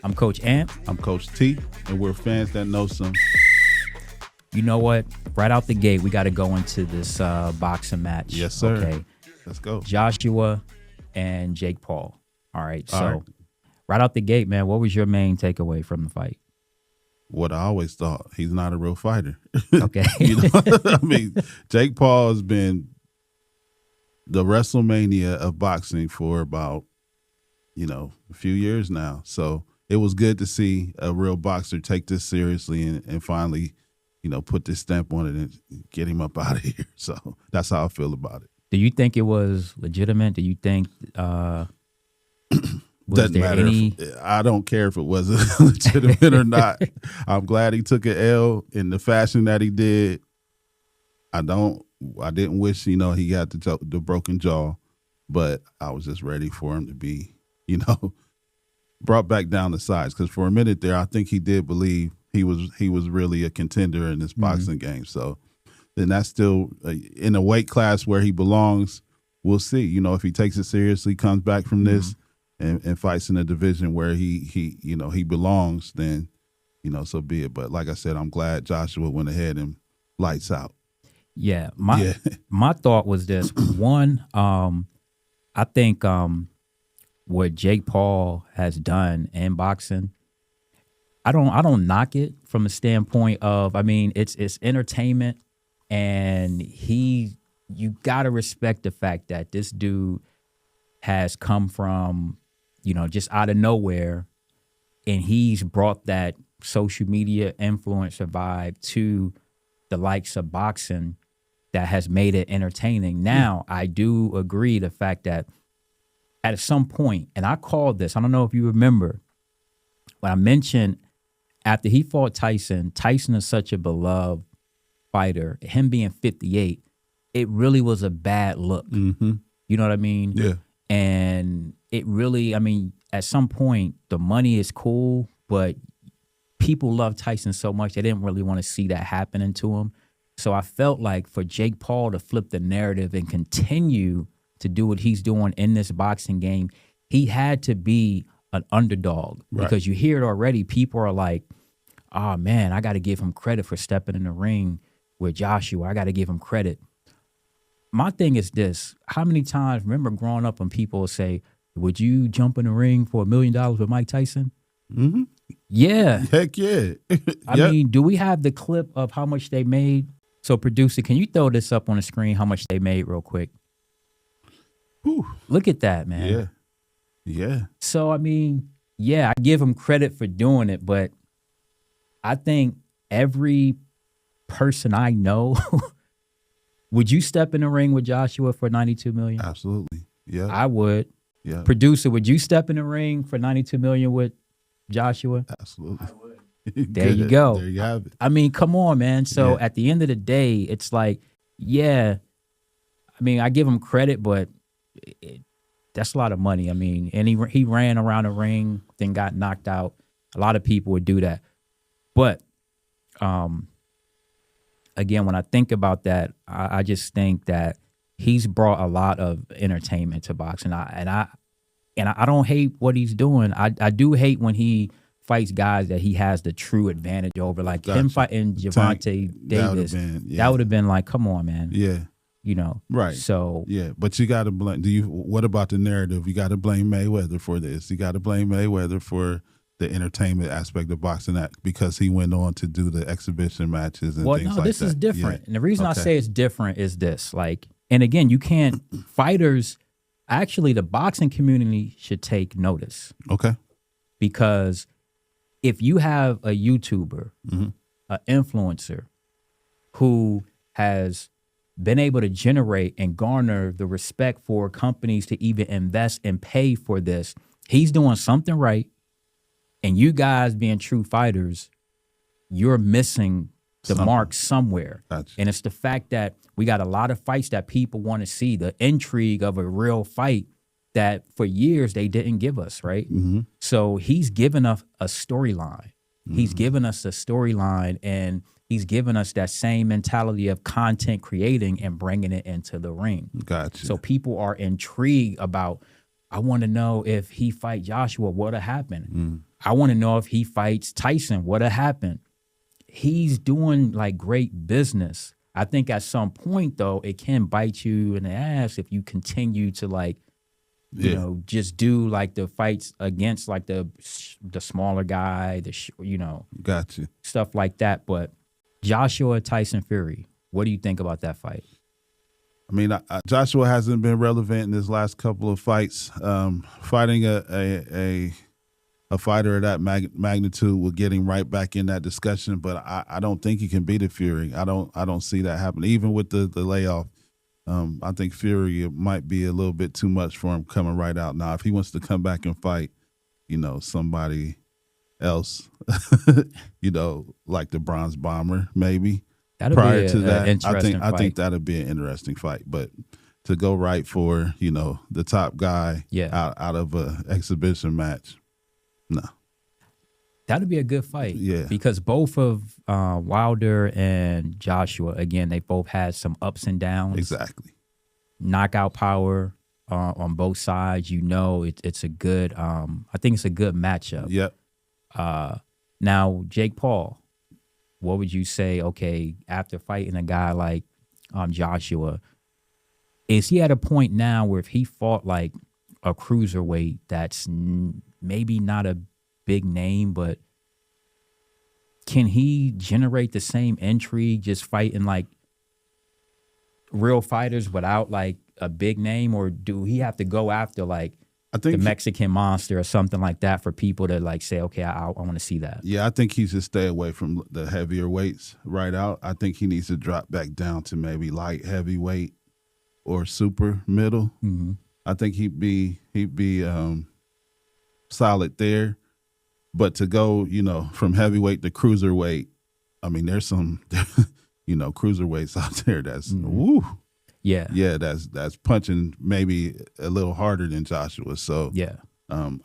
I'm Coach Ant. I'm Coach T, and we're fans that know some. You know what? Right out the gate, we got to go into this boxing match. Yes, sir. Okay. Let's go. Joshua and Jake Paul. All right. So right out the gate, man, what was your main takeaway from the fight? What I always thought, he's not a real fighter. Okay. I mean, Jake Paul has been the WrestleMania of boxing for about, a few years now. So it was good to see a real boxer take this seriously and finally, put this stamp on it and get him up out of here. So that's how I feel about it. Do you think it was legitimate? Do you think Doesn't matter. I don't care if it was legitimate or not. I'm glad he took an L in the fashion that he did. I didn't wish, he had the broken jaw, but I was just ready for him to be, brought back down to size. Because for a minute there, I think he did believe he was really a contender in this boxing game. So then that's still in a weight class where he belongs. We'll see. If he takes it seriously, comes back from this and fights in a division where he belongs, then, so be it. But like I said, I'm glad Joshua went ahead and lights out. Yeah. My thought was this. One, I think what Jake Paul has done in boxing, I don't knock it from the standpoint of, it's entertainment, and you gotta respect the fact that this dude has come from, just out of nowhere, and he's brought that social media influencer vibe to the likes of boxing that has made it entertaining. Now, I do agree the fact that at some point, and I called this, I don't know if you remember, when I mentioned after he fought Tyson is such a beloved fighter, him being 58, it really was a bad look. Mm-hmm. You know what I mean? Yeah. And it really, at some point, the money is cool, but people love Tyson so much, they didn't really want to see that happening to him. So I felt like for Jake Paul to flip the narrative and continue to do what he's doing in this boxing game, he had to be an underdog. Right. Because you hear it already. People are like, oh, man, I got to give him credit for stepping in the ring with Joshua. I got to give him credit. My thing is this. How many times, remember growing up when people would say, would you jump in the ring for $1 million with Mike Tyson? Mm-hmm. Yeah. Heck yeah. I mean, do we have the clip of how much they made? So, producer, can you throw this up on the screen, how much they made real quick? Whew. Look at that, man. Yeah. So, I give him credit for doing it, but I think every person I know, would you step in the ring with Joshua for $92 million? Absolutely. Yeah. I would. Yeah. Producer, would you step in the ring for $92 million with Joshua? Absolutely. I would. There you go. There you have it. Come on, man. So at the end of the day, it's like, I give him credit, but that's a lot of money. And he ran around the ring, then got knocked out. A lot of people would do that. But again, when I think about that, I just think that he's brought a lot of entertainment to boxing. I don't hate what he's doing. I do hate when he fights guys that he has the true advantage over, like him fighting Gervonta Davis. That would have been like, come on, man. Yeah. Right. So but you got to blame. What about the narrative? You got to blame Mayweather for this. You got to blame Mayweather for the entertainment aspect of boxing, because he went on to do the exhibition matches and things like that. Well, no, this is different. Yeah. And the reason I say it's different is this, and again, you can't, fighters, actually the boxing community should take notice. Okay. Because if you have a YouTuber, an influencer who has been able to generate and garner the respect for companies to even invest and pay for this, he's doing something right. And you guys being true fighters, you're missing the mark somewhere. Gotcha. And it's the fact that we got a lot of fights that people want to see, the intrigue of a real fight that for years they didn't give us, right? Mm-hmm. So he's given us a storyline. Mm-hmm. He's given us a storyline, and he's given us that same mentality of content creating and bringing it into the ring. Gotcha. So people are intrigued about I want to know if he fight Joshua, what'll happen? I want to know if he fights Tyson, what'll happen? He's doing like great business. I think at some point though, it can bite you in the ass if you continue to like, you know, just do like the fights against like the smaller guy, gotcha, stuff like that. But Joshua Tyson Fury, what do you think about that fight? I mean, Joshua hasn't been relevant in his last couple of fights. Fighting a fighter of that magnitude will get him right back in that discussion. But I don't think he can beat a Fury. I don't see that happening. Even with the layoff, I think Fury, it might be a little bit too much for him coming right out now. If he wants to come back and fight, you know, somebody else, you know, like the Bronze Bomber, maybe. Prior to that, I think that'd be an interesting fight. But to go right for, you know, the top guy out of an exhibition match, no. That'd be a good fight. Yeah. Because both of Wilder and Joshua, again, they both had some ups and downs. Exactly. Knockout power on both sides. You know, it's a good, I think it's a good matchup. Yep. Now, Jake Paul, what would you say, okay, after fighting a guy like Joshua, is he at a point now where if he fought like a cruiserweight that's maybe not a big name, but can he generate the same intrigue just fighting like real fighters without like a big name? Or do he have to go after like the Mexican Monster or something like that for people to like say, okay, I want to see that? Yeah, I think he should stay away from the heavier weights right out. I think he needs to drop back down to maybe light heavyweight or super middle. Mm-hmm. I think he'd be solid there. But to go, you know, from heavyweight to cruiserweight, I mean, there's some, you know, cruiserweights out there that's woo. Yeah, that's punching maybe a little harder than Joshua. So yeah,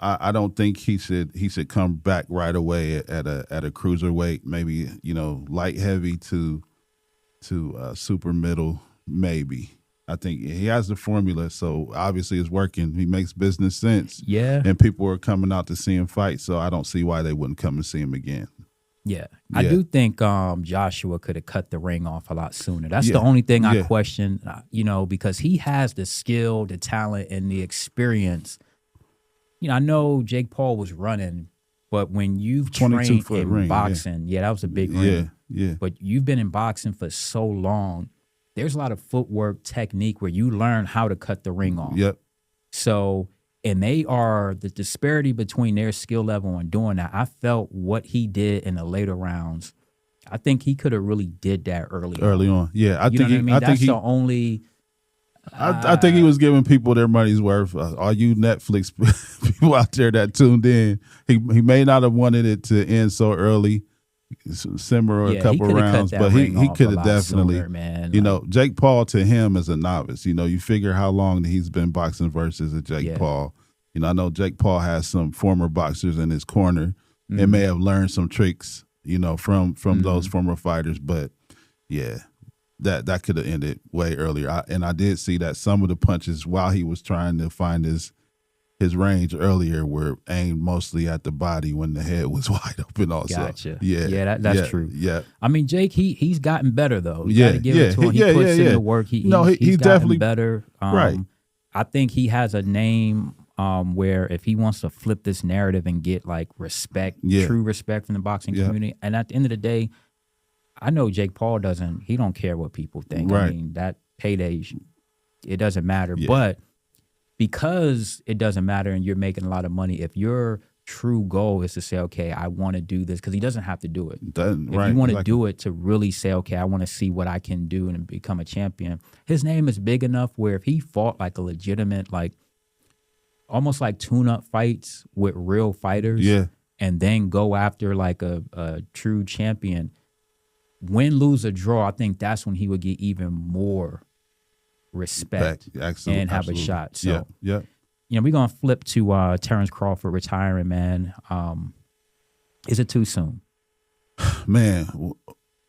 I don't think he should come back right away at a cruiserweight. Maybe, you know, light heavy to super middle. Maybe. I think he has the formula, so obviously it's working. He makes business sense. Yeah, and people are coming out to see him fight. So I don't see why they wouldn't come and see him again. Yeah. I do think Joshua could have cut the ring off a lot sooner. That's the only thing I question, you know, because he has the skill, the talent, and the experience. You know, I know Jake Paul was running, but when you've trained in boxing, that was a big ring. Yeah. But you've been in boxing for so long, there's a lot of footwork, technique where you learn how to cut the ring off. Yep. So, and the disparity between their skill level and doing that, I felt what he did in the later rounds, I think he could have really did that early on. Yeah, I think he was giving people their money's worth. All you Netflix people out there that tuned in, he may not have wanted it to end so early, simmer a couple rounds, but he could have definitely, you know, Jake Paul to him as a novice, you know, you figure how long he's been boxing versus a Jake Paul. You know, I know Jake Paul has some former boxers in his corner and may have learned some tricks, you know, from those former fighters, but yeah, that could have ended way earlier. I did see that some of the punches while he was trying to find his range earlier were aimed mostly at the body when the head was wide open also. Gotcha. Yeah. That's true. Yeah. I mean, Jake, he's gotten better though. You gotta give it to him. He puts in the work. He's definitely gotten better. Right. I think he has a name where if he wants to flip this narrative and get like respect, true respect from the boxing community, and at the end of the day, I know Jake Paul he don't care what people think. Right. I mean, that payday, it doesn't matter. But because it doesn't matter and you're making a lot of money, if your true goal is to say, okay, I want to do this, because he doesn't have to do it. If you want to do it to really say, okay, I want to see what I can do and become a champion, his name is big enough where if he fought like a legitimate, like almost like tune-up fights with real fighters and then go after like a true champion, win, lose, or draw, I think that's when he would get even more respect and have a shot. So, you know, we're going to flip to Terrence Crawford retiring, man. Is it too soon? Man,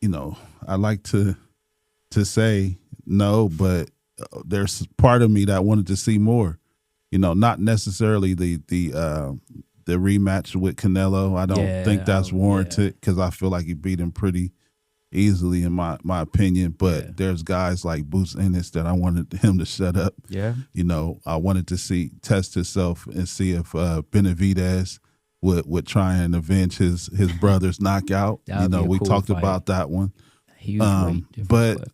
you know, I like to say no, but there's part of me that wanted to see more. not necessarily the rematch with Canelo. I don't think that's warranted because I feel like he beat him pretty easily in my opinion. But there's guys like Boots Ennis that I wanted him to shut up. Yeah. I wanted to test himself and see if Benavidez would try and avenge his brother's knockout. We talked about that one. Huge but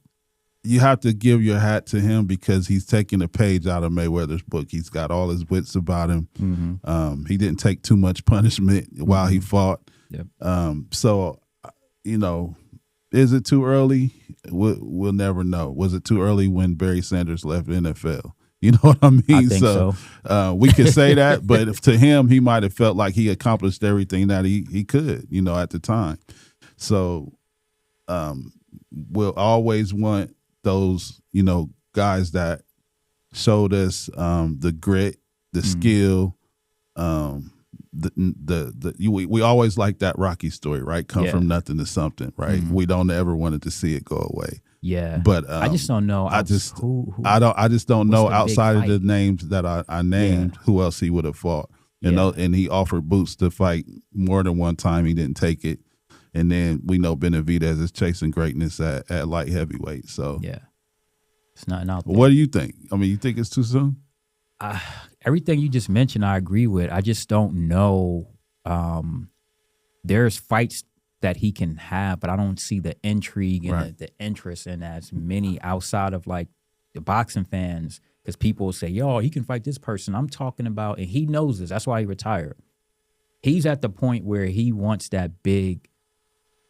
you have to give your hat to him because he's taking a page out of Mayweather's book. He's got all his wits about him. Mm-hmm. He didn't take too much punishment while he fought. Yep. So, is it too early? We'll never know. Was it too early when Barry Sanders left the NFL? You know what I mean? I think so. We could say that, but to him, he might have felt like he accomplished everything that he could, at the time. So we'll always want those, guys that showed us the grit, the skill. We always like that Rocky story, right? Come from nothing to something, right? Mm-hmm. We don't ever wanted to see it go away. Yeah, but I just don't know. I just don't know outside of the names that I named who else he would have fought. And he offered Boots to fight more than one time. He didn't take it. And then we know Benavidez is chasing greatness at light heavyweight. So it's nothing out there. What do you think? I mean, you think it's too soon? Everything you just mentioned, I agree with. I just don't know. There's fights that he can have, but I don't see the intrigue and the interest in as many outside of like the boxing fans. Because people will say, "Yo, he can fight this person." I'm talking about, and he knows this. That's why he retired. He's at the point where he wants that big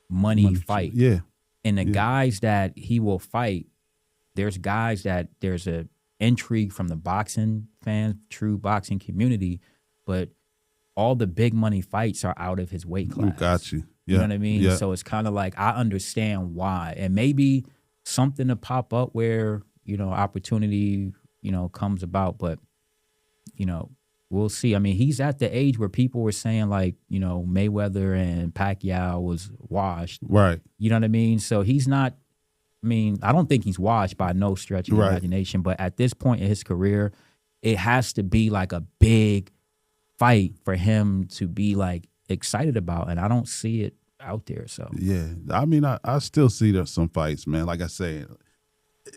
money fight. Yeah. And the guys that he will fight, there's guys that there's a intrigue from the boxing fans, true boxing community, but all the big money fights are out of his weight class. Got you. You know what I mean? Yeah. So it's kind of like I understand why. And maybe something to pop up where, opportunity, comes about. But, we'll see. I mean, he's at the age where people were saying like, Mayweather and Pacquiao was washed. Right. You know what I mean? So he's not, I don't think he's washed by no stretch of the imagination. But at this point in his career, it has to be like a big fight for him to be like excited about, and I don't see it out there. So I still see some fights, man. Like I said,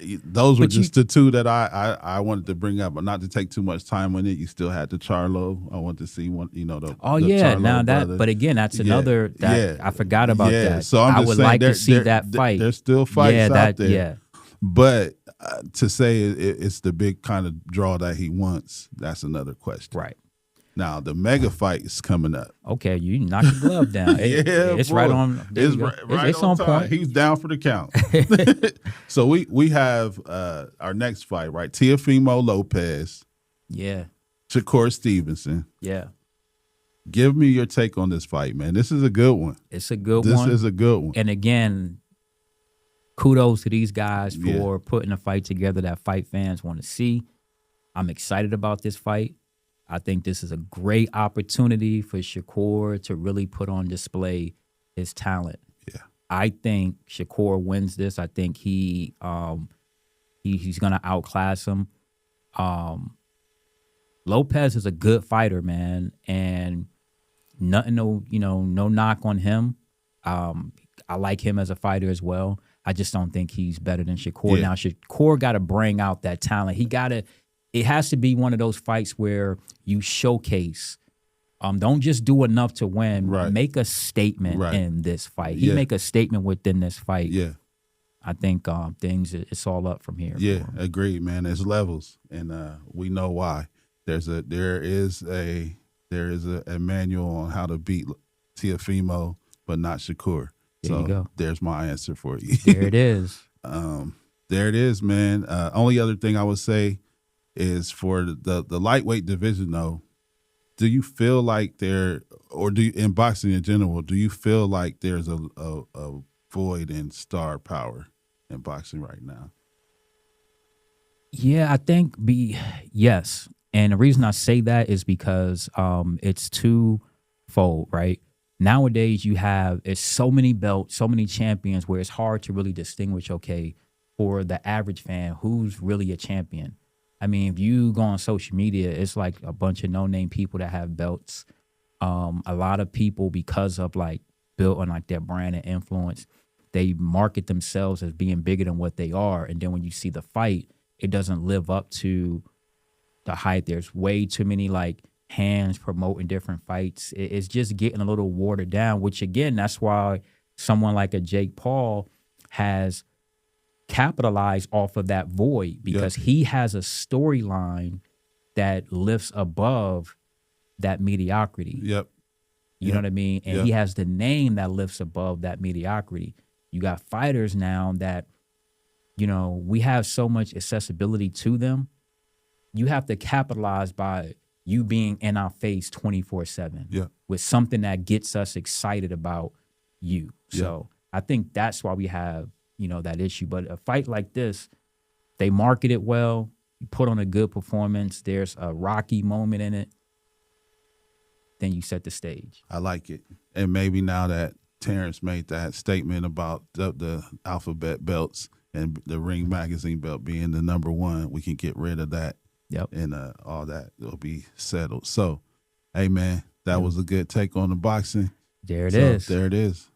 those were just the two that I wanted to bring up, but not to take too much time on it. You still had the Charlo. I want to see one, the Charlo now brother. That, but again, that's another that I forgot about that. So I would like to see that fight. There's still fights out there. Yeah, but to say it's the big kind of draw that he wants, that's another question. Right. Now the mega fight is coming up. Okay, you knock the glove down. It's right on. It's on point. He's down for the count. So we have our next fight, right? Teofimo Lopez. Yeah. Shakur Stevenson. Yeah. Give me your take on this fight, man. This is a good one. It's a good one. This is a good one. And again, kudos to these guys for putting a fight together that fight fans want to see. I'm excited about this fight. I think this is a great opportunity for Shakur to really put on display his talent. Yeah, I think Shakur wins this. I think he's going to outclass him. Lopez is a good fighter, man, and no knock on him. I like him as a fighter as well. I just don't think he's better than Shakur. Now, Shakur got to bring out that talent. It has to be one of those fights where you showcase. Don't just do enough to win. Right. Make a statement in this fight. He make a statement within this fight. Yeah. I think it's all up from here. Yeah, agreed, man. There's levels, and we know why. There is a manual on how to beat Teofimo, but not Shakur. There you go. There's my answer for you. There it is. There it is, man. Only other thing I would say is for the lightweight division, though, do you feel like in boxing in general, do you feel like there's a void in star power in boxing right now? Yeah, I think yes. And the reason I say that is because it's twofold, right? Nowadays, it's so many belts, so many champions where it's hard to really distinguish, okay, for the average fan, who's really a champion. I mean, if you go on social media, it's like a bunch of no-name people that have belts. A lot of people, because of like built on like their brand and influence, they market themselves as being bigger than what they are. And then when you see the fight, it doesn't live up to the hype. There's way too many like hands promoting different fights. It's just getting a little watered down, which again, that's why someone like a Jake Paul has capitalized off of that void, because he has a storyline that lifts above that mediocrity. You know what I mean? And he has the name that lifts above that mediocrity. You got fighters now that, you know, we have so much accessibility to them. You have to capitalize by you being in our face 24/7 with something that gets us excited about you. So I think that's why we have, you know, that issue. But a fight like this, they market it well. You put on a good performance. There's a rocky moment in it. Then you set the stage. I like it. And maybe now that Terrence made that statement about the alphabet belts and the Ring Magazine belt being the #1, we can get rid of that. And all that will be settled. So, hey, man, that was a good take on the boxing. There it is. There it is.